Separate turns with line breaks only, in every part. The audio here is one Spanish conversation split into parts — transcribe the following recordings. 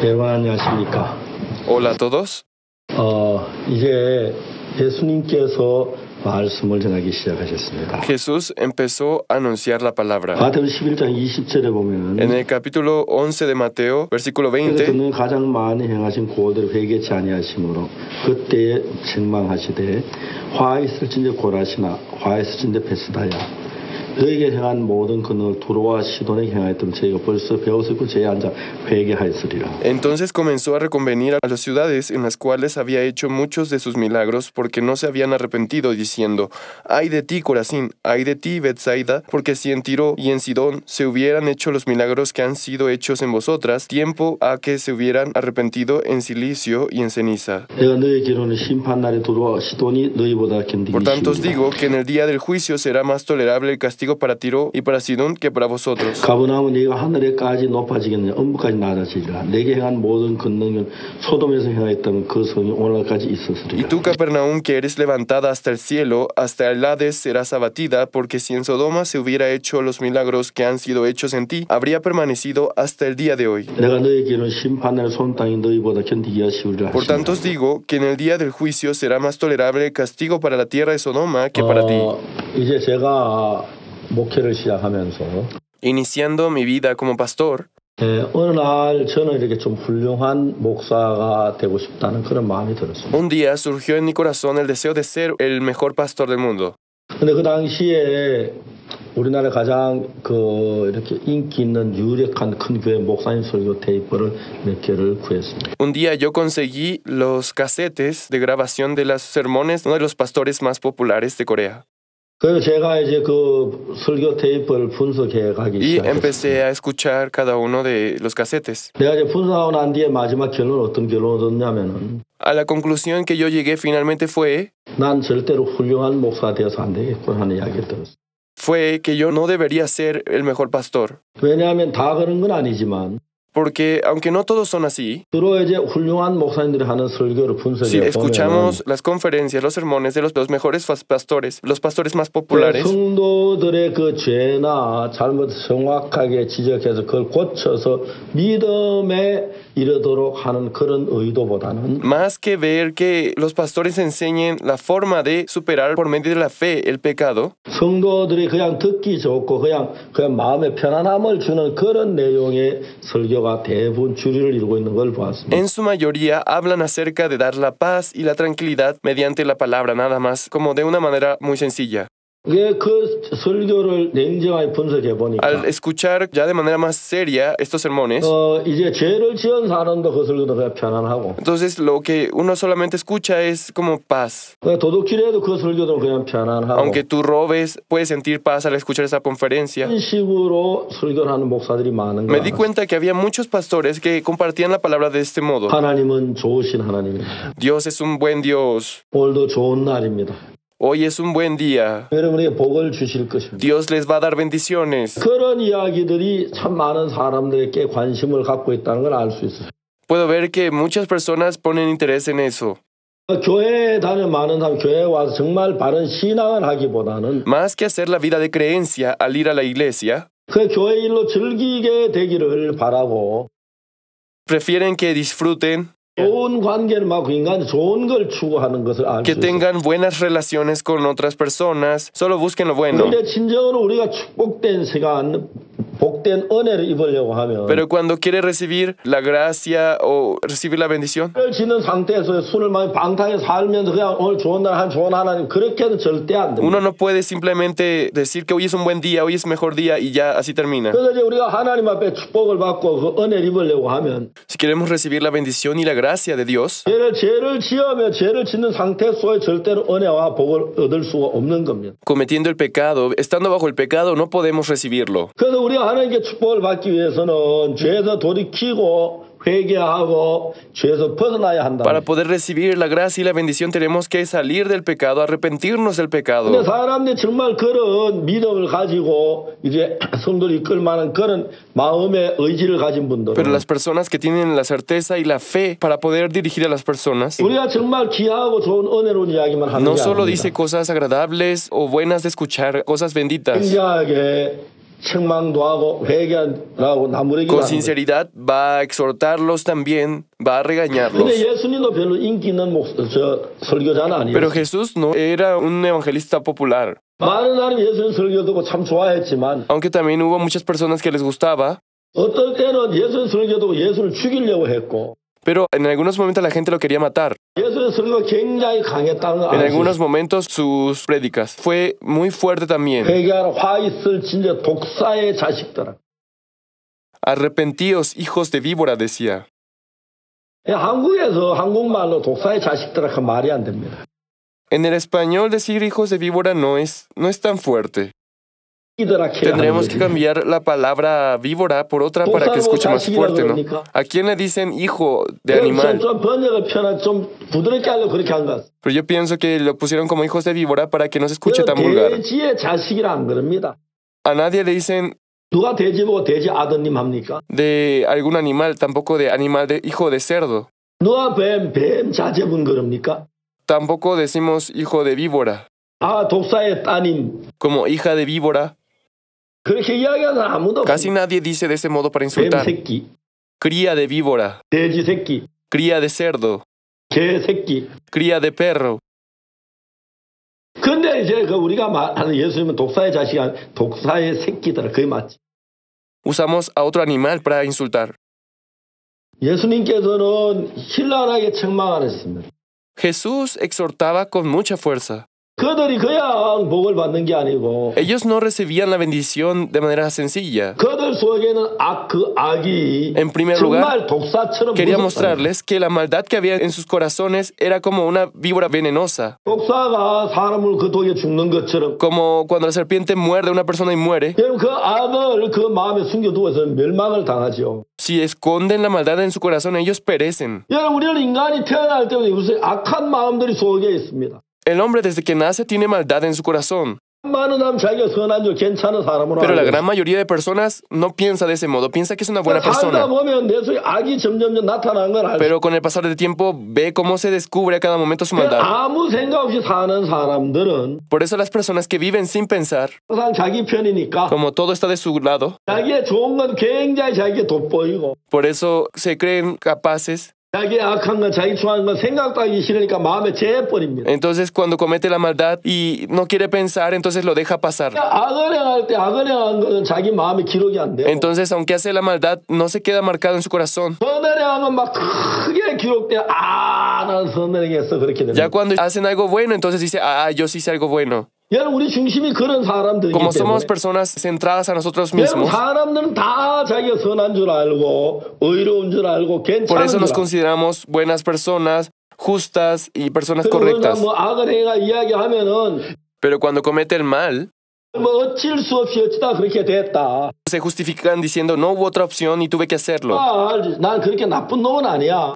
여러분 안녕하십니까?
Hola a todos.
이제 예수님께서 말씀을 전하기 시작하셨습니다.
Jesús empezó a anunciar la palabra.
마태복음 11장 20절에 보면
En el capítulo 11 de Mateo, versículo 20,
그는 가장 많이 행하신 고들을 회개치 아니하심으로 그때에 책망하시되 화 있을진대 고라시나 화 있을진대 베스다야 너에게 행한 모든 그늘 두로와 시돈에 행하였던 저희가 벌써 배웠고 저희 앉아 회개하였으리라.
Entonces comenzó a reconvenir a las ciudades en las cuales había hecho muchos de sus milagros porque no se habían arrepentido, diciendo: ay de ti, Corazín, ay de ti, Betsaida, porque si en Tiro y en Sidón se hubieran hecho los milagros que han sido hechos en vosotras, tiempo a que se hubieran arrepentido en silicio y en ceniza.
내가 너희 기로는 심판날에 두로와 시돈이 너희보다 견디기
Por tanto os
쉬우니라.
digo que en el día del juicio será más tolerable el castigo para Tiro y para Sidón que para vosotros.
가버나움은 네가 하늘에까지 높아지겠느냐 엄부까지 낮아지리라. 내게 행한 모든 권능은 소돔에서 행하였던 그 성이 오늘까지
Y
있었으리라.
tú, Capernaum, que eres levantada hasta el cielo, hasta el Hades serás abatida, porque si en Sodoma se hubiera hecho los milagros que han sido hechos en ti, habría permanecido hasta el día de hoy.
내가 너희 기로는 심판날 손 땅이 너희보다 견디기가 쉬우리라.
Por tanto os digo que en el día del juicio será más tolerable el castigo para la tierra de Sodoma que para ti.
이제 제가 목회를 시작하면서
Iniciando mi vida como pastor,
어느 날 저는 이렇게 좀 훌륭한 목사가 되고 싶다는 그런 마음이 들었습니다.
un día surgió en mi corazón el deseo de ser el mejor pastor del mundo.
근데 그 당시에 우리나라 가장 이렇게 인기 있는 유력한 큰 교회 목사님 설교 테이프를 몇 개를 구했습니다.
Un día yo conseguí los casetes de grabación de los sermones de uno de los pastores más populares de Corea.
그래서 제가 이제 그 설교 테이프를 분석해 가기
Y
시작했습니다.
empecé a escuchar cada uno de los casetes.
내가 이제 분석하고 난 뒤에 마지막 결론은 어떤 결론을 얻냐면은
A la conclusión que yo llegué finalmente
난 절대로 훌륭한 목사가 되어서 안 되겠구나 하는 이야기를 들었어요.
fue que yo no debería ser el mejor pastor.
왜냐하면 다 그런 건 아니지만
Porque aunque no todos son así,
주로 이제 훌륭한 목사님들이 하는 설교를
si
분석해 보면
escuchamos las conferencias, los sermones de los mejores pastores, los pastores más populares,
성도들의 그 죄나 잘못 정확하게 지적해서 그걸 고쳐서 믿음에 이르도록 하는 그런 의도보다는
más que ver que los pastores enseñen la forma de superar por medio de la fe el pecado,
성도들이 그냥 듣기 좋고 그냥 마음에 편안함을 주는 그런 내용의 설교가 대부분 주류를 이루고 있는 걸 보았습니다.
en su mayoría hablan acerca de dar la paz y la tranquilidad mediante la palabra nada más, como de una manera muy sencilla.
그 설교를 냉정하게 분석해 보니까
Al escuchar ya de manera más seria estos sermones,
이제 죄를 지은 사람도 그 설교도 그냥 편안하고
entonces lo que uno solamente escucha es como paz.
도둑질해도 그 설교도 그냥 편안하고
Aunque tú robes, puedes sentir paz al escuchar esa conferencia.
이런 식으로 설교를 하는 목사들이 많은
Me di
거야.
cuenta que había muchos pastores que compartían la palabra de este modo.
하나님은 좋으신 하나님입니다.
Dios es un buen Dios.
오늘도 좋은 날입니다.
Hoy es un buen día.
여러분에게 복을 주실 것입니다.
Dios les va a dar bendiciones.
그런 이야기들이 참 많은 사람들에게 관심을 갖고 있다는 걸 알 수 있어요.
Puedo ver que muchas personas ponen interés en eso.
교회에 다니는 많은 사람, 교회에 와서 정말 바른 신앙을 하기보다는
Más que hacer la vida de creencia al ir a la iglesia,
그 교회 일로 즐기게 되기를 바라고
prefieren que disfruten,
좋은 관계를 맺고 인간 좋은 걸 추구하는 것을 알 수
que
있어요.
tengan buenas relaciones con otras personas. Solo busquen lo bueno.
그런데 진정으로 우리가 축복된 시간, 복된 은혜를 입으려고 하면
Pero cuando quiere recibir la gracia o recibir la bendición,
죄를 지는 상태에서 술을 많이 방탕에 살면서 그냥 오늘 좋은 날 한 좋은 하나님 그렇게는 절대 안 됩니다.
uno no puede simplemente decir que hoy es un buen día, hoy es mejor día y ya así termina.
그래서 이제 우리가 하나님 앞에 축복을 받고 그 은혜를 입으려고 하면
Si queremos recibir la bendición y la gracia de Dios,
죄를 지으며 죄를 짓는 상태 속에 절대로 은혜와 복을 얻을 수가 없는 겁니다.
cometiendo el pecado, estando bajo el pecado, no podemos recibirlo.
그래서 우리가 하나님께 축복을 받기 위해서는 죄에서 돌이키고 회개하고 죄에서 벗어나야 한다.
Para poder recibir la gracia y la bendición tenemos que salir del pecado, arrepentirnos del
근데
pecado.
사람들이 정말 그런 믿음을 가지고 이제 성도를 이끌 만한 그런 마음의 의지를 가진 분들은
Pero las personas que tienen la certeza y la fe para poder dirigir a las personas,
우리가 정말 귀하고 좋은 은혜로운 이야기만 하는
no
게
solo
아닙니다.
dice cosas agradables o buenas de escuchar, cosas benditas,
굉장하게 책망도 하고 회개하고 나무래기도
Con
하는 거예요.
sinceridad va a exhortarlos también, va a regañarlos.
근데 예수님도 별로 인기 있는 설교자는
Pero
아니었어요.
Jesús no era un evangelista popular,
많은 사람이 예수님 설교 듣고 참 좋아했지만
aunque también hubo muchas personas que les gustaba,
어떨 때는 예수님 설교 듣고 예수를 죽이려고 했고
pero en algunos momentos la gente lo quería matar.
예수님 설교가 굉장히 강했다는 걸
En
알수
algunos
있어요.
momentos sus prédicas fue muy fuerte también.
회개하라 화 있을 진짜 독사의 자식들아.
Arrepentíos, hijos de víbora, decía.
한국에서 한국말로 독사의 자식들아 그 말이 안 됩니다.
En el español decir hijos de víbora no es tan fuerte. Tendremos que cambiar la palabra víbora por otra para que escuche más fuerte, ¿no? ¿A quién le dicen hijo de animal?
좀 번역을 편하게 좀 부드럽게 하려고 그렇게 한 것.
Pero yo pienso que lo pusieron como hijos de víbora para que no se escuche tan vulgar.
돼지의 자식이라 안 그럽니다.
A nadie le dicen
누가 돼지 보고 돼지 아드님 합니까?
de algún animal, tampoco de animal de hijo de cerdo.
누가 뱀 자제분 그럽니까?
Tampoco decimos hijo de víbora,
아 독사의 따님.
como hija de víbora.
그렇게 이야기하는 사람 아무도
Casi
없어요.
nadie dice de ese modo para
뱀
insultar.
새끼,
Cría de víbora,
돼지 새끼,
cría de cerdo,
개 새끼.
cría de perro.
근데 이제 그 우리가 말하는 예수님은 독사의 자식이 아니라 독사의 새끼들 그게 맞지.
Usamos a otro animal para insultar.
예수님께서는 신랄하게 책망하셨습니다.
Jesús exhortaba con mucha fuerza.
그들이 그냥 복을 받는 게 아니고
Ellos no recibían la bendición de manera sencilla.
그들 속에는 그 악이
En primer lugar,
정말 독사처럼
Quería
무섭다.
mostrarles que la maldad que había en sus corazones era como una víbora venenosa,
독사가 사람을 그 독에 죽는 것처럼
como cuando la serpiente muerde a una persona y muere.
여러분 그 악을 그 마음에 숨겨두어서 멸망을 당하죠.
Si esconden la maldad en su corazón, ellos perecen.
여러분 우리는 인간이 태어날 때부터 무슨 악한 마음들이 속에 있습니다.
El hombre desde que nace tiene maldad en su corazón,
많은 사람 자기가 선한 줄 괜찮은 사람으로
pero la
알고
gran mayoría de personas no piensa de ese modo, piensa que es una buena
살다
persona.
보면 내 속에 악이 점점 나타나는 걸 알죠.
Pero con el pasar del tiempo ve cómo se descubre a cada momento su maldad.
아무 생각 없이 사는 사람들은
Por eso las personas que viven sin pensar,
항상 자기 편이니까
como todo está de su lado,
자기의 좋은 건 굉장히 자기가 돋보이고
por eso se creen capaces.
자기의 악한 건 자기 좋아하는 건 생각도 하기 싫으니까 마음에 재버립니다.
Entonces cuando comete la maldad y no quiere pensar, entonces lo deja pasar.
악을 행할 때 악을 행한 것은 자기 마음에 기록이 안 돼요.
Entonces aunque hace la maldad, no se queda marcado en su corazón.
선을 행한 건 막 크게 기록돼. 나는 선을 행했어 그렇게
Ya
됩니다.
cuando hacen algo bueno, entonces dice, yo sí hice algo bueno.
여러분 우리 중심이 그런 사람들이기
Como
때문에
somos personas centradas a nosotros
여러분
mismos,
사람들은 다 자기가 선한 줄 알고 의로운 줄 알고
por
괜찮은
eso
줄
nos
알고
consideramos buenas personas, justas y personas
그리고
correctas.
뭐 악을 행하 이야기하면은
Pero cuando comete el mal,
뭐 어쩔 수 없이 어찌다 그렇게 됐다.
se justifican diciendo, no hubo otra opción y tuve que hacerlo.
난 그렇게 나쁜 놈은 아니야.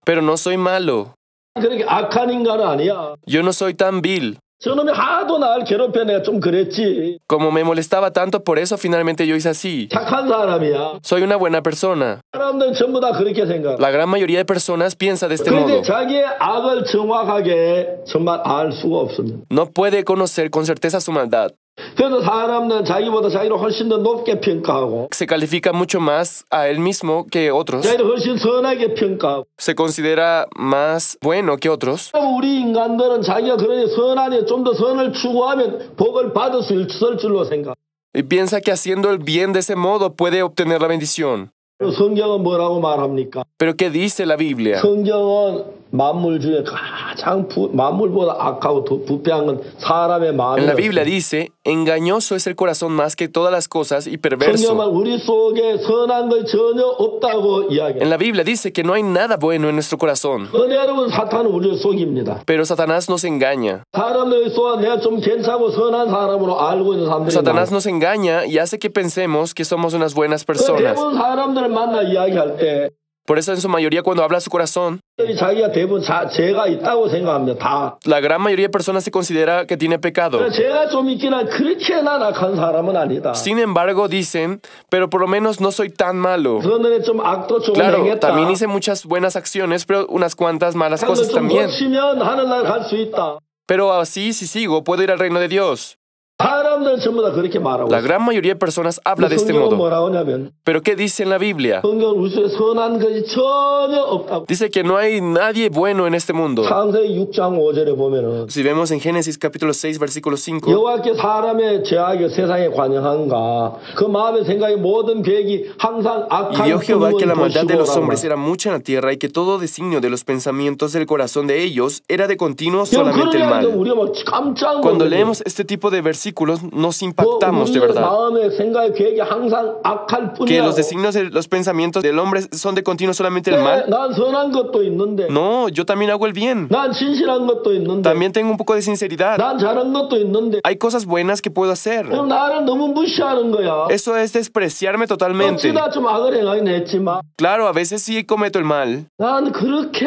Pero no soy malo,
그렇게 악한 인간은 아니야.
yo no soy tan vil.
저놈이 하도 날 괴롭혀 내가 좀 그랬지.
Como me molestaba tanto, por eso finalmente yo hice así.
착한 사람이야.
Soy una buena persona.
사람들은 전부 다 그렇게 생각.
La gran mayoría de personas piensa de este
그런데
modo.
자기의 악을 정확하게 정말 알 수가 없습니다.
No puede conocer con certeza su maldad.
그래서 사람들은 자기보다 자기를 훨씬 더 높게 평가하고
Se califica mucho más a él mismo que otros.
자기를 훨씬 선하게 평가하고
Se considera más bueno que otros.
우리 인간들은 자기가 그러니 선하니 좀 더 선을 추구하면 복을 받을 수 있을 줄로 생각.
Y piensa que haciendo el bien de ese modo puede obtener la bendición.
성경은 뭐라고 말합니까?
Pero ¿qué dice la Biblia?
성경은 만물 중에 가장 만물보다 악하고 부패한 건 사람의
En la
마음이에요.
Biblia dice, engañoso es el corazón más que todas las cosas y perverso.
성경은 우리 속에 선한 것 전혀 없다고 이야기해요.
En la Biblia dice que no hay nada bueno en nuestro corazón.
근데 여러분 사탄은 우리를 속입니다.
Pero Satanás nos engaña.
사람들이 쏘아 내가 좀 괜찮고 선한 사람으로 알고 있는 사람들이
Satanás nos engaña y hace que pensemos que somos unas buenas personas.
대부분 사람들을 만나 이야기할 때
Por eso en su mayoría cuando habla su corazón,
자기가 대부분 죄가 있다고 생각합니다. 다.
la gran mayoría de personas se considera que tiene pecado.
죄가 좀 있긴 한 그렇게나 악한 사람은 아니다.
Sin embargo dicen, pero por lo menos no soy tan malo.
그런데 좀 악도 좀
Claro,
행했다.
también hice muchas buenas acciones, pero unas cuantas malas
한번
cosas
좀
también.
고치면 하늘나라 갈 수 있다.
Pero así, si sigo, puedo ir al reino de Dios.
사람들은 전부 다 그렇게 말하고
La
있어요.
gran mayoría de personas habla de este
성경은
modo.
뭐라고 하냐면
Pero ¿qué dice en la Biblia?
성경은 우리 속에 선한 것이 전혀 없다고.
Dice que no hay nadie bueno en este mundo.
창세기 6장 5절에 보면은
Si vemos en Génesis capítulo 6, versículo 5,
여호와께 사람의 죄악이 세상에 관영한가 그 마음의 생각이 모든 계획이 항상
y
악한
vio Jehová que la
꿈을
maldad de los
보시고
hombres era mucha en la tierra y que todo designio de los pensamientos del corazón de ellos era de continuo
그럼
solamente el
그러니까
mal.
우리가 막 깜짝
Cuando
놀라요.
leemos este tipo de versículos nos impactamos de
우리의
verdad.
마음의 생각의 계획이 항상 악할
Que
뿐이야.
los designios de los pensamientos del hombre son de continuo solamente el mal.
난 선한 것도 있는데
No, yo también hago el bien.
난 진실한 것도 있는데
También tengo un poco de sinceridad.
난 잘한 것도 있는데
Hay cosas buenas que puedo hacer.
그럼 나를 너무 무시하는 거야.
Eso es despreciarme totalmente.
어찌다 좀 악을 행하긴 했지만
Claro, a veces sí cometo el mal,
난 그렇게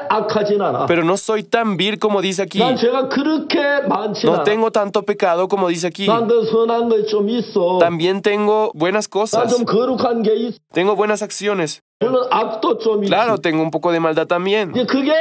악하진 않아.
pero no soy tan vil como dice aquí.
난 죄가 그렇게 많진
No
않아.
tengo tanto pecado como dice aquí.
난 더 선한 것 좀 있어.
También tengo buenas
난
cosas.
좀 거룩한 게 있어.
Tengo buenas acciones.
물론 악도 좀 있지.
Claro, tengo un poco de maldad también.
이제 그게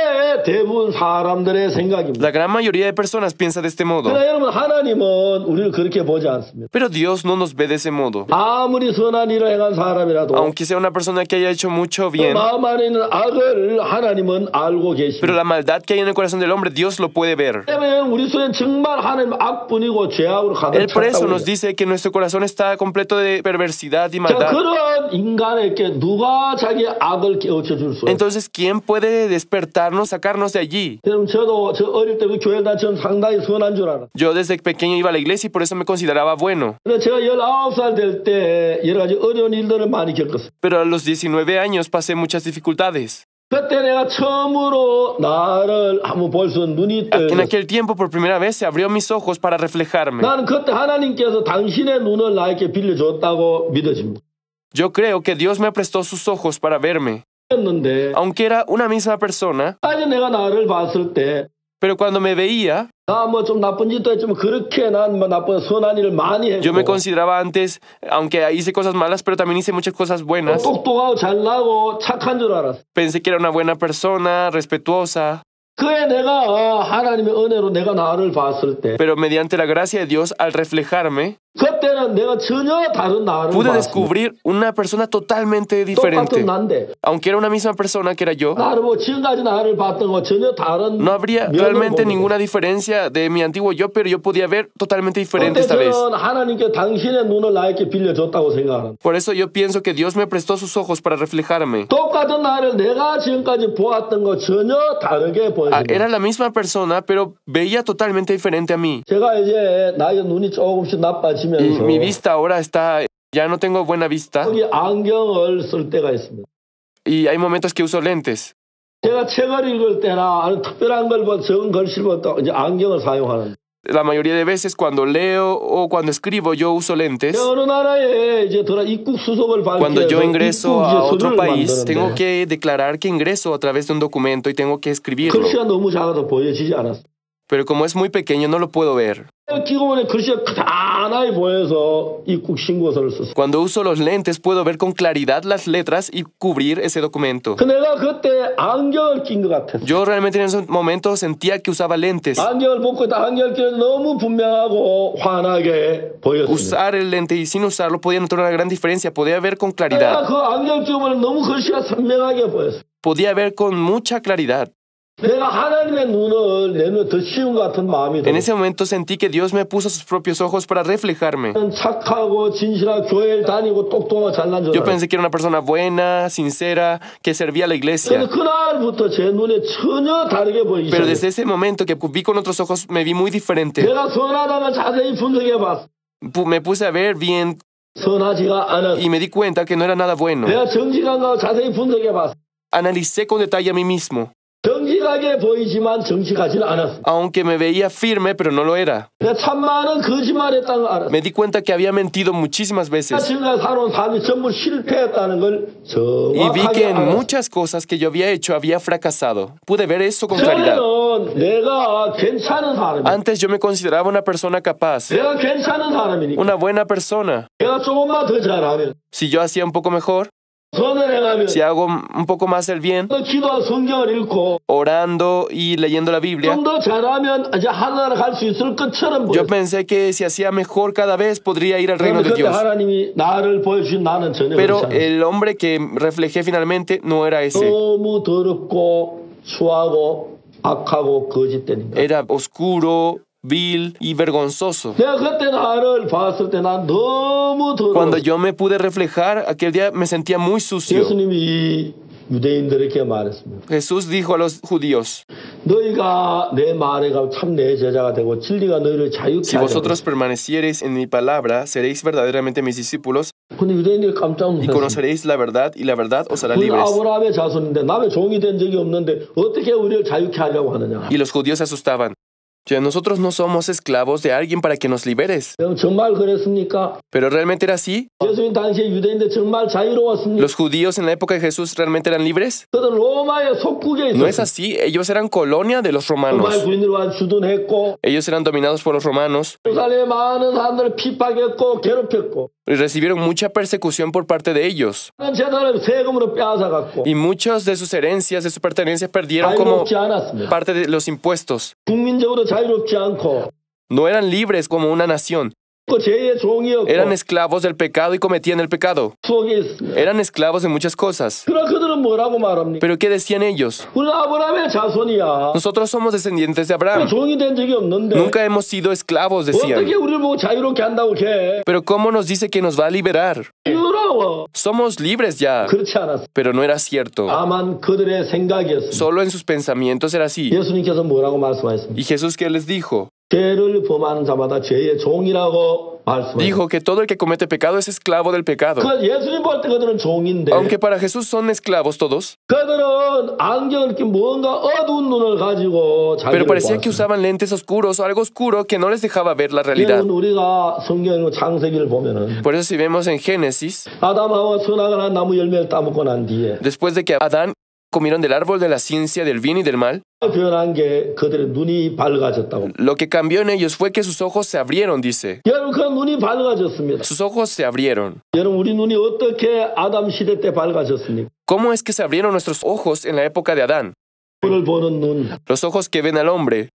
대부분 사람들의 생각입니다.
La gran mayoría de personas piensa de este modo.
그러나 여러분 하나님은 우리를 그렇게 보지 않습니다.
Pero Dios no nos ve de ese modo.
아무리 선한 일을 행한 사람이라도
Aunque sea una persona que haya hecho mucho
그
bien,
마음 안에 있는 악을 하나님은 알고
pero
계십니다.
la maldad que hay en el corazón del hombre, Dios lo puede ver.
왜냐하면 우리 속엔 정말 하나님 악뿐이고 죄악으로 가득
Él por eso
찼다고
nos
해요.
dice que nuestro corazón está completo de perversidad y
자,
maldad.
그런 인간에게 누가 자기 악을 깨우쳐 줄 수 있어요?
Entonces, ¿quién puede despertarnos, sacarnos de allí?
그럼 저도 저 어릴 때 그 교회 다니면 상당히 선한 줄 알아.
Yo desde pequeño iba a la iglesia y por eso me consideraba bueno.
근데 제가 19살 될 때 여러 가지 어려운 일들을 많이 겪었어요.
Pero a los 19 años pasé muchas dificultades.
그때 내가 처음으로 나를 한번 볼 수 있는 눈이
En
떠요.
aquel tiempo, por primera vez, se abrió mis ojos para reflejarme.
나는 그때 하나님께서 당신의 눈을 나에게 빌려줬다고 믿어집니다.
Yo creo que Dios me prestó sus ojos para verme.
였는데
Aunque era una misma persona,
아니 내가 나를 봤을 때
pero cuando me veía,
나 뭐 좀 나쁜 짓도 했지만 그렇게 난 뭐 나쁜 선한 일을 많이
yo me
했고
consideraba antes, aunque hice cosas malas, pero también hice muchas cosas buenas.
똑똑하고 잘나고 착한 줄 알았어.
Pensé que era una buena persona, respetuosa,
그에 내가 하나님의 은혜로 내가 나를 봤을 때
pero mediante la gracia de Dios, al reflejarme,
그때는 내가 전혀 다른 나를
pude
봤습니다.
descubrir una persona totalmente
똑같은
diferente.
난데
Aunque era una misma persona que era yo,
나를 뭐 지금까지 나를 봤던 거 전혀 다른
no habría
면을
realmente
보게
ninguna diferencia de mi antiguo yo, pero yo podía ver totalmente diferente
그때
esta vez.
저는 하나님께 당신의 눈을 나에게 빌려줬다고 생각하는
Por eso yo pienso que Dios me prestó sus ojos para reflejarme.
똑같은 나를 내가 지금까지 보았던 거 전혀 다르게 보여집니다.
Era la misma persona, pero veía totalmente diferente a mí.
제가 이제 나의 눈이 조금씩
Y
나빠지면서
mi vista ahora está, ya no tengo buena vista.
여기 안경을 쓸 때가 있습니다.
Y hay momentos que uso lentes.
제가 책을 읽을 때나 아니면 특별한 걸 보, 적은 글씨를 볼 때 이제 안경을 사용하는.
La mayoría de veces cuando leo o cuando escribo yo uso lentes.
어느 나라에 이제 들어 입국 수속을
Cuando yo
발표해서
ingreso a
입국
otro
서류를
país, tengo
만드는데
que declarar que ingreso a través de un documento y tengo que escribirlo.
글씨가 너무 작아서 보여지지 않았어.
Pero como es muy pequeño, no lo puedo ver.
끼고 보니 글씨가 크다나이 보여서 입국 신고서를 썼어.
Cuando uso los lentes, puedo ver con claridad las letras y cubrir ese documento.
그 내가 그때 안경을 낀 것 같았어.
Yo realmente en ese momento sentía que usaba lentes.
안경을 벗고 있다 안경을 끼는 너무 분명하고 환하게 보였습니다.
Usar el lente y sin usarlo podía notar una gran diferencia. Podía ver con
내가
claridad.
그 안경 끼고 보니 너무 글씨가 선명하게 보였어.
Podía ver con mucha claridad.
내가 하나님의 눈을 내 눈에 더 씌운 것 같은 마음이
En
들어.
ese momento sentí que Dios me puso sus propios ojos para reflejarme.
착하고 진실하고 교회를 다니고 똑똑하고 잘난 줄
Yo
알았어.
pensé que era una persona buena, sincera, que servía a la iglesia.
그래서 그날부터 제 눈에 전혀 다르게 보이기
Pero
시작했어.
desde ese momento que vi con otros ojos, me vi muy diferente.
내가 선하다는 자세히 분석해 봤어.
Me puse a ver bien
선하지가 않았어.
y me di cuenta que no era nada bueno.
내가 정직한가 자세히 분석해 봤어.
Analicé con detalle a mí mismo,
정직하게 보이지만 정직하지는 않았어.
aunque me veía firme, pero no lo era.
내가 참 많은 거짓말했다는 걸 알았어.
Me di cuenta que había mentido muchísimas veces
지금까지 살아온 삶이 전부 실패했다는 걸
y vi que
정확하게
en
알았어.
muchas cosas que yo había hecho había fracasado. Pude ver eso con claridad.
전에는 내가 괜찮은 사람이야.
Antes yo me consideraba una persona capaz,
내가 괜찮은 사람이니까
una buena persona.
내가 조금만 더 잘하면
Si yo hacía un poco mejor,
선을 행하면
si hago un poco más el bien,
기도와 성경을 읽고
orando y leyendo la Biblia,
좀 더 잘하면 이제 하늘나라 갈 수 있을 것처럼
yo
보였어요.
pensé que si hacía mejor cada vez podría ir al reino de
그때
Dios.
하나님이 나를 보여주신 나는 전혀
Pero
그렇지 않아요.
el hombre que reflejé finalmente no era ese.
너무 더럽고 추하고 악하고 거짓된 인간.
Era oscuro, vil y vergonzoso.
내가 그때 나를 봤을 때 난 너무 더러워.
Cuando yo me pude reflejar, aquel día me sentía muy sucio.
예수님이 이 유대인들에게 말했습니다.
Jesús dijo a los judíos,
너희가 내 말에 가면 참 내 제자가 되고 진리가 너희를 자유케
si
하리라.
vosotros permaneciereis en mi palabra, seréis verdaderamente mis discípulos
근데 유대인들이 깜짝
y
놀랐어요.
conoceréis la verdad y la verdad os hará
우리
libres.
아브라함의 자손인데 남의 종이 된 적이 없는데 어떻게 우리를 자유케 하려고 하느냐.
Y los judíos se asustaban. Ya nosotros no somos esclavos de alguien para que nos liberes.
그럼 정말 그랬습니까?
Pero realmente era así.
예수님 당시에 유대인들 정말 자유로웠습니까?
Los judíos en la época de Jesús realmente eran libres.
그들은 로마의 속국에
No es
있었어요.
así. Ellos eran colonia de los
로마의
romanos.
군인들과 주둔했고
Ellos eran dominados por los romanos
예루살렘의 많은 사람들을 핍박했고 괴롭혔고
y recibieron mucha persecución por parte de ellos.
많은 재산을 세금으로 빼앗아갔고
Y muchas de sus herencias, de sus pertenencias, perdieron como
자유롭지 않았습니다.
parte de los impuestos.
국민적으로 자유롭지 않고
No eran libres como una nación.
그 죄의 종이었고
Eran esclavos del pecado y cometían el pecado.
속에 있습니다.
Eran esclavos de muchas cosas.
그러나 그들은 뭐라고 말합니까?
Pero ¿qué decían ellos?
우리는 아브라함의 자손이야.
Nosotros somos descendientes de Abraham.
종이 된 적이 없는데
Nunca hemos sido esclavos, decían.
어떻게 우리를 보고 자유롭게 한다고 해?
Pero ¿cómo nos dice que nos va a liberar?
자유로워.
Somos libres ya.
그렇지 않았어.
Pero no era cierto.
다만 그들의 생각이었습니다.
Solo en sus pensamientos era así.
예수님께서 뭐라고 말씀하셨습니까?
¿Y Jesús qué les dijo?
죄를 범하는 자마다 죄의 종이라고 말씀하셨습니다.
Dijo que todo el que comete pecado es esclavo del pecado.
그 예수님 볼 때 그들은 종인데
Aunque para Jesús son esclavos todos,
그들은 안경을 이렇게 뭔가 어두운 눈을 가지고
pero
자기를
parecía que
보았습니다.
usaban lentes oscuros o algo oscuro que no les dejaba ver la realidad.
여러분 우리가 성경 창세기를 보면은
Por eso si vemos en Génesis,
아담하고 선악을 한 나무 열매를 따먹고 난 뒤에
después de que Adán comieron del árbol de la ciencia del bien y del mal,
변한 게 그들의 눈이 밝아졌다고.
lo que cambió en ellos fue que sus ojos se abrieron, dice.
여러분 그 눈이 밝아졌습니다.
Sus ojos se abrieron.
여러분 우리 눈이 어떻게 아담 시대 때 밝아졌습니까?
¿Cómo es que se abrieron nuestros ojos en la época de Adán?
그를 보는 눈,
Los ojos que ven al hombre,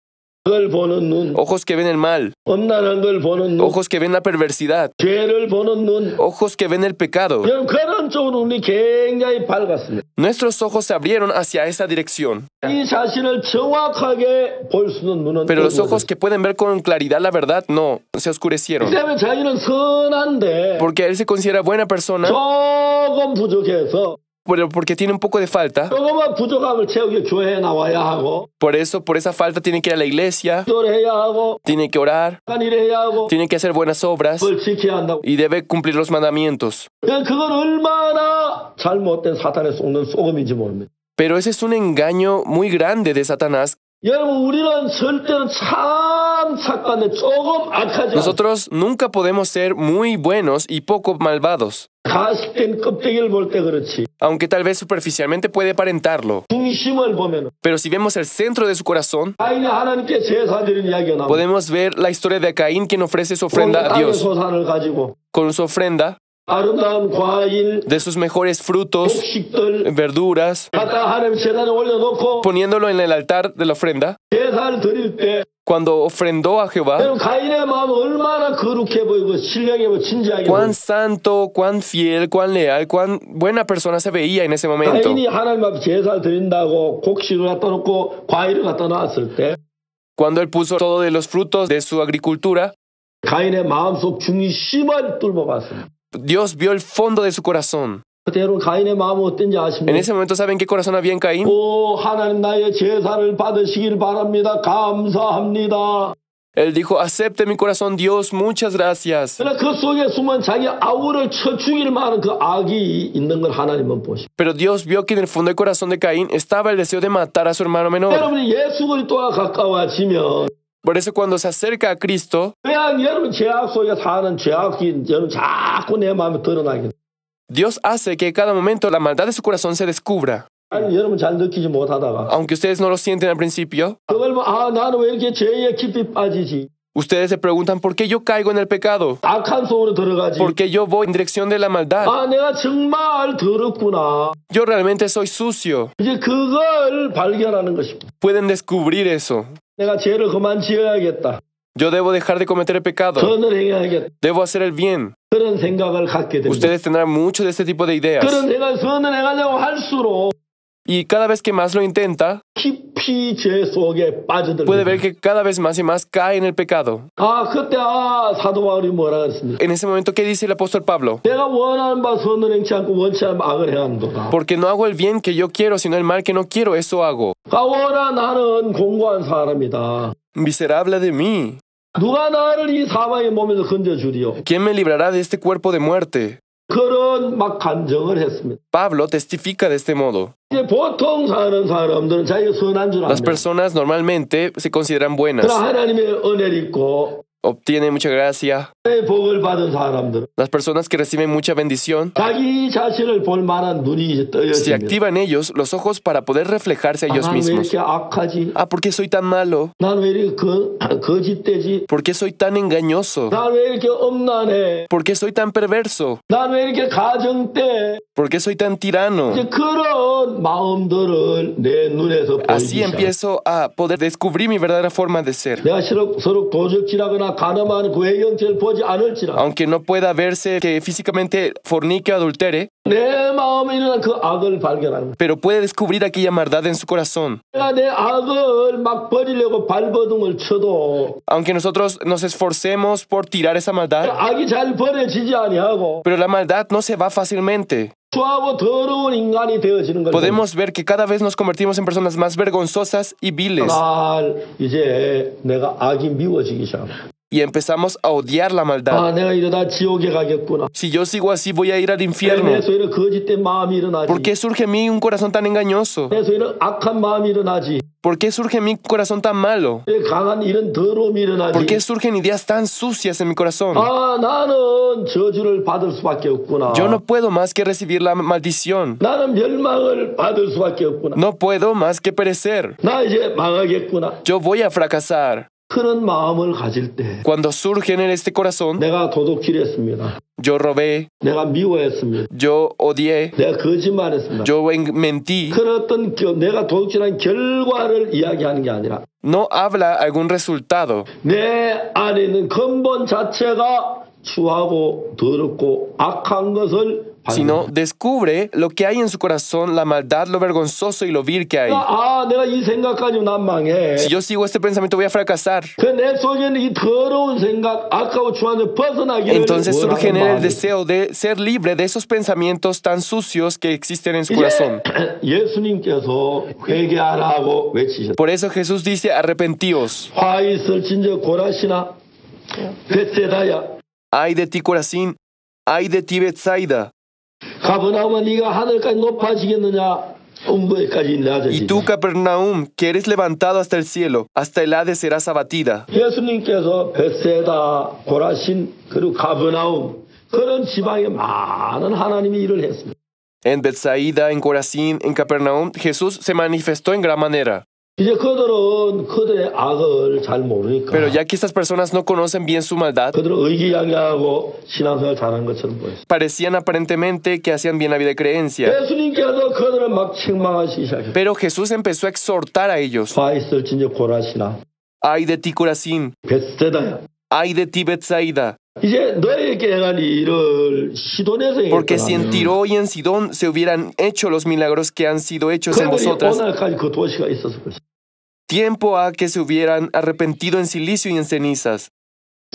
그걸 보는 눈,
ojos que ven el mal,
엄란한 걸 보는 눈,
ojos que ven la perversidad,
죄를 보는 눈.
ojos que ven el pecado.
여러분 그런 쪽으로 눈이 굉장히 밝았습니다.
Nuestros ojos se abrieron hacia esa dirección.
이 자신을 정확하게 볼 수 있는 눈은
Pero los
어두워졌어요.
ojos que pueden ver con claridad la verdad, no, se oscurecieron.
때문에 자기는 선한데
Porque él se considera buena persona,
조금 부족해서
pero porque tiene un poco de falta.
조금만 부족함을 채우기 교회에 나와야 하고
Por eso, por esa falta, tiene que ir a la iglesia,
기도를 해야 하고
tiene que orar,
한 일을 해야 하고
tiene que hacer buenas obras
그걸 지켜야 한다고.
y debe cumplir los mandamientos.
그건 얼마나 잘못된 사탄에 속는 소금인지 모릅니다.
Pero ese es un engaño muy grande de Satanás.
여러분 우리는 절대로 참 착한데 조금 악하지 않아요.
Nosotros nunca podemos ser muy buenos y poco malvados,
가식된 껍데기를 볼 때 그렇지.
aunque tal vez superficialmente puede aparentarlo.
중심을 보면
Pero si vemos el centro de su corazón,
가인이 하나님께 제사 드리는 이야기가 나옵니다.
podemos ver la historia de Caín, quien ofrece su ofrenda a
땅의
Dios.
소산을 가지고
Con su ofrenda
아름다운 과일,
de sus mejores frutos,
곡식들
verduras,
갖다 하나님 재단에 올려놓고
poniéndolo en el altar de la ofrenda.
제사를 드릴 때
Cuando ofrendó a Jehová,
여러분 가인의 마음은 얼마나 거룩해 보이고 신령해 보이고 진지하게
cuán
보이고
santo, cuán fiel, cuán leal, cuán buena persona se veía en ese momento.
가인이 하나님 앞에 제사를 드린다고 곡식을 갖다 놓고 과일을 갖다 놨을 때
Cuando él puso todo de los frutos de su agricultura,
가인의 마음속 중심을 뚫어봤습니다.
Dios vio el fondo de su corazón.
그때 여러분 가인의 마음은 어땠는지
En
아십니까?
ese momento, ¿saben qué corazón había en Caín?
오 하나님 나의 제사를 받으시길 바랍니다. 감사합니다.
Él dijo, acepte mi corazón, Dios, muchas gracias.
그러나 그 속에 숨은 자기 아우를 쳐 죽일 만한 그 악이 있는 걸 하나님은 보십니다.
Pero Dios vio que en el fondo del corazón de Caín estaba el deseo de matar a su hermano menor.
여러분이 예수 그리스도와 가까워지면
Por eso cuando se acerca a Cristo,
그냥 여러분 죄악 속에 사는 죄악이 여러분 자꾸 내 마음에 드러나게.
Dios hace que cada momento la maldad de su corazón se descubra.
아니 여러분 잘 느끼지 못하다가
Aunque ustedes no lo sienten al principio,
그걸 아 나는 왜 이렇게 죄에 깊이 빠지지?
Ustedes se preguntan por qué yo caigo en el pecado,
악한 속으로 들어가지.
por qué yo voy en dirección de la maldad.
아, 내가 정말 더럽구나.
Yo realmente soy sucio.
이제 그걸 발견하는 것입니다.
Pueden descubrir eso.
내가 죄를 그만 지어야겠다.
Yo debo dejar de cometer el pecado.
선을 행해야겠다.
Debo hacer el bien.
그런 생각을 갖게 됩니다.
Ustedes tendrán mucho de este tipo de ideas.
그런 생각 선을 행하려고 할수록
Y cada vez que más lo intenta,
깊이 죄 속에 빠져들어요.
puede ver que cada vez más y más cae en el pecado.
아, 그때 사도 바울이 뭐라 그랬습니까?
En ese momento, ¿qué dice el apóstol Pablo?
내가 원하는 바 선을 행치 않고 원치 않으면 악을 행한도다.
Porque no hago el bien que yo quiero, sino el mal que no quiero, eso hago.
가오라 나는 공고한 사람이다.
Miserable de mí.
누가 나를 이 사망의 몸에서 건져주리요?
¿Quién me librará de este cuerpo de muerte?
그런 막 간증을 했습니다.
Pablo testifica de este modo.
이제 보통 사는 사람들은 자기가 선한 줄
Las
압니다.
personas normalmente se consideran buenas,
그러나 하나님의 은혜를 입고
obtienen mucha gracia.
하나님의 복을 받은 사람들은
Las personas que reciben mucha bendición,
자기 자신을 볼 만한 눈이
se
떠여집니다.
activan ellos los ojos para poder reflejarse a ellos
나는 왜
mismos.
이렇게 악하지?
Ah, ¿por qué soy tan malo?
나는 왜 이렇게 거짓되지?
¿Por qué soy tan engañoso?
나는 왜 이렇게 엄난해?
¿Por qué soy tan perverso?
나는 왜 이렇게 가정돼?
¿Por qué soy tan tirano?
이제 그런 마음들을 내 눈에서 보이기
Así
시작해.
empiezo a poder descubrir mi verdadera forma de ser.
내가 서로 도적질하거나 가늠하는 그 외형체를 보지 않을지라
Aunque no pueda verse que físicamente fornique o adultere,
내 마음에 일어난 그 악을 발견하는 거야.
pero puede descubrir aquella maldad en su corazón.
내가 내 악을 막 버리려고 발버둥을 쳐도
Aunque nosotros nos esforcemos por tirar esa maldad,
악이 잘 버려지지 아니하고
pero la maldad no se va fácilmente.
추하고 더러운 인간이 되어지는 걸
Podemos ver que cada vez nos convertimos en personas más vergonzosas y viles
날 이제 내가 악이 미워지기 시작해.
y empezamos a odiar la maldad.
아, 내가 이러다 지옥에 가겠구나.
Si yo sigo así, voy a ir al infierno.
내 속에는 거짓된 마음이 일어나지.
¿Por qué surge en mí un corazón tan engañoso?
내 속에는 악한 마음이 일어나지.
¿Por qué surge en mí un corazón tan malo?
내 강한 이런 더러움이 일어나지.
¿Por qué surgen ideas tan sucias en mi corazón?
아, 나는 저주를 받을 수밖에 없구나.
Yo no puedo más que recibir la maldición.
나는 멸망을 받을 수밖에 없구나.
No puedo más que perecer.
나 이제 망하겠구나.
Yo voy a fracasar.
그런 마음을 가질 때
Cuando surgen en este corazón,
내가 도둑질했습니다.
yo robé,
내가 미워했습니다.
yo odié,
내가 거짓말했습니다.
yo mentí.
그런 어떤 내가 도둑질한 결과를 이야기하는 게 아니라
No habla algún resultado,
내 안에 있는 근본 자체가 추하고 더럽고 악한 것을
sino descubre lo que hay en su corazón, la maldad, lo vergonzoso y lo vil que hay.
아, 내가 이 생각까지 난 망해.
Si yo sigo este pensamiento voy a fracasar.
그 내 속에는 이 더러운 생각, 악하고 추한 벗어나기를
Entonces surge en él el
원하는 마음이
deseo de ser libre de esos pensamientos tan sucios que existen en su corazón.
예수님께서 회개하라고 외치셨다.
Por eso Jesús dice, arrepentíos.
화 있을 진저 고라시나 벳세다야
Ay de ti, Corazín. Ay de ti, Betsaida.
가버나움은 네가 하늘까지 높아지겠느냐 음부에까지
Y
낮아지냐.
tú, Capernaum, que eres levantado hasta el cielo, hasta el Hades serás abatida.
예수님께서 벳세다 고라신 그리고 가버나움 그런 지방에 많은 하나님이 일을 했습니다.
En Betsaida, en Corazín, en Capernaum, Jesús se manifestó en gran manera.
이제 그들은 그들의 악을 잘 모르니까
Pero ya que estas personas no conocen bien su maldad,
그들은 의기양양하고 신앙생활 잘하는 것처럼 보였어요.
parecían aparentemente que hacían bien la vida de creencia.
예수님께서 그들을 막 책망하시기 시작했어요.
Pero Jesús empezó a exhortar a ellos.
화 있을진저 고라시나
Ay de ti, Corazín.
벳세다야.
Ay de ti, Betsaida.
이제 너에게 행한 일을 시돈에서
Porque si en
했더라면
Tiro y en Sidón se hubieran hecho los milagros que han sido hechos en
그들이
vosotras,
오늘까지 그 도시가 있었을 것이다.
tiempo ha que se hubieran arrepentido en silicio y en cenizas.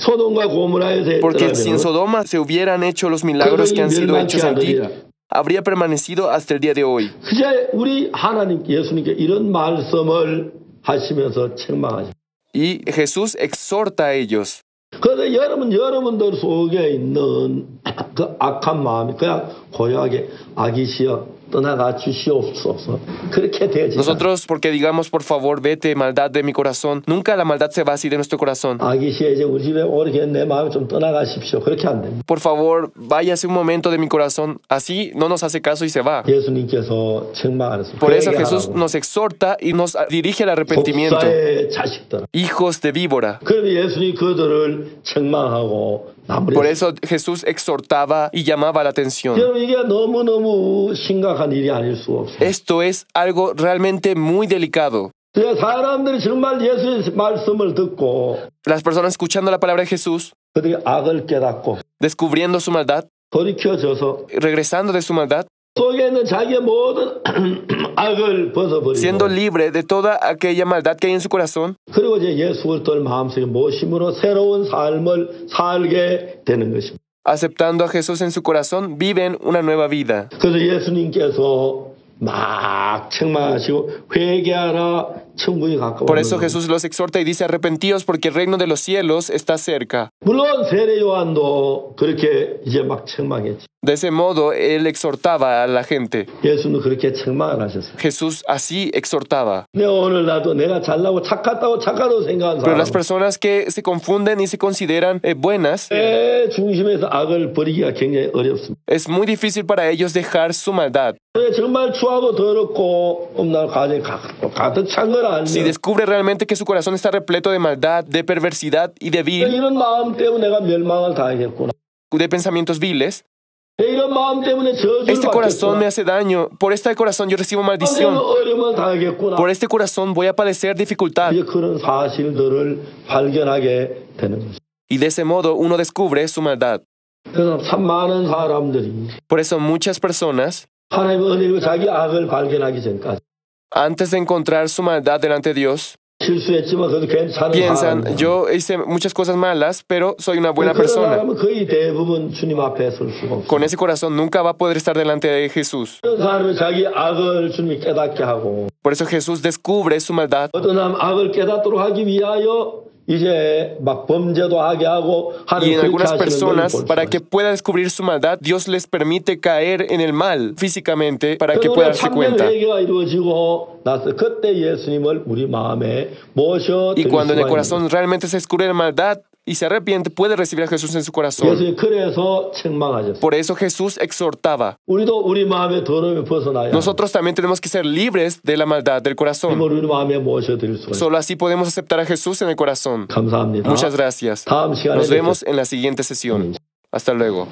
소돔과 고모라에서
Porque si en
했더라면
Sodoma se hubieran hecho los milagros que han sido hechos en ti, habría permanecido hasta el día de hoy.
이제 우리 하나님 예수님께 이런 말씀을 하시면서 책망하죠.
Y Jesús exhorta a ellos.
그래서 여러분들 속에 있는 그 악한 마음이 그냥 고요하게 악이시여 떠나가 주시옵소서. 그렇게 되지.
Nosotros, porque digamos, por favor, vete, maldad de mi corazón, nunca la maldad se va así de nuestro corazón.
아기 시에 이제 우리 집에 오르게 내 마음이 좀 떠나가십시오. 그렇게 안 됩니다.
Por favor, váyase un momento de mi corazón. Así no nos hace caso y se va.
예수님께서 책망하셨습니다.
Por eso Jesús nos exhorta y nos dirige al arrepentimiento.
독사의 자식들.
Hijos de víbora.
그럼 예수님이 그들을 책망하고
Por
마무리했습니다.
eso Jesús exhortaba y llamaba la atención.
여러분 이게 너무너무 심각한 일이 아닐 수가 없어요.
Esto es algo realmente muy delicado.
사람들이 정말 예수의 말씀을 듣고
Las personas escuchando la palabra de Jesús,
그들이 악을 깨닫고
descubriendo su maldad,
돌이켜져서
regresando de su maldad,
속에 있는 자기의 모든 악을 벗어버리고
siendo libre de toda aquella maldad que hay en su corazón,
그리고 이제 예수 그리스도를 마음속에 모심으로 새로운 삶을 살게 되는 것입니다.
aceptando a Jesús en su corazón, viven una nueva vida.
그래서 예수님께서 막 책망하시고 회개하라 천국이 가까워.
Por eso Jesús los exhorta y dice, arrepentíos porque el reino de los cielos está cerca.
물론 세례 요한도 그렇게 이제 막 책망했지.
De ese modo, él exhortaba a la gente.
예수는 그렇게 책망을 하셨어요.
Jesús así exhortaba.
내 오늘 나도 내가 잘나고 착하다고 생각하는
Pero las
사람
personas que se confunden y se consideran buenas,
내 중심에서 악을 버리기가 굉장히 어렵습니다.
es muy difícil para ellos dejar su maldad.
정말 추하고 더럽고 없는 가정이 가득 찬 걸
Si
알면
descubre realmente que su corazón está repleto de maldad, de perversidad y de vil,
이런 마음 때문에 내가 멸망을 당하겠구나.
de pensamientos viles,
이런 마음 때문에 저주를
este corazón me
받겠구나.
hace daño, por este corazón yo recibo maldición,
어려움을 당하겠구나.
por este corazón voy a padecer dificultad.
이제 그런 사실들을 발견하게 되는 거죠.
Y de ese modo uno descubre su maldad.
그래서 참 많은 사람들이
Por eso muchas personas,
하나님의 은혜로 자기 악을 발견하기 전까지
antes de encontrar su maldad delante de Dios,
실수했지만 그래도 괜찮은
piensan,
사람이야.
yo hice muchas cosas malas, pero soy una buena
그런
persona.
사람은 거의 대부분 주님 앞에 설 수가 없어.
Con ese corazón nunca va a poder estar delante de Jesús.
그런 사람은 자기 악을 주님이 깨닫게 하고
Por eso Jesús descubre su maldad.
어떤 사람 악을 깨닫도록 하기 위하여 이제 막 범죄도 하게 하고
Y en
하는 그렇게
algunas
하시는 걸
personas,
볼
para
수가
que
있어요.
pueda descubrir su maldad, Dios les permite caer en el mal físicamente para que
그래서
pueda
우리가
darse
참된
cuenta.
회개가 이루어지고 나서 그때 예수님을 우리 마음에 모셔
Y
드릴
cuando en el
수가 있는
corazón realmente se descubre la maldad y se arrepiente, puede recibir a Jesús en su corazón.
예수님 그래서 책망하셨어요.
Por eso Jesús exhortaba.
우리도 우리 마음의 더러움에 벗어나야
Nosotros también tenemos que ser libres de la maldad del corazón.
힘을 우리 마음에 모셔 드릴 수가 있어요.
Solo así podemos aceptar a Jesús en el corazón.
감사합니다.
Muchas gracias.
다음 시간에
Nos vemos en la siguiente sesión. Hasta luego.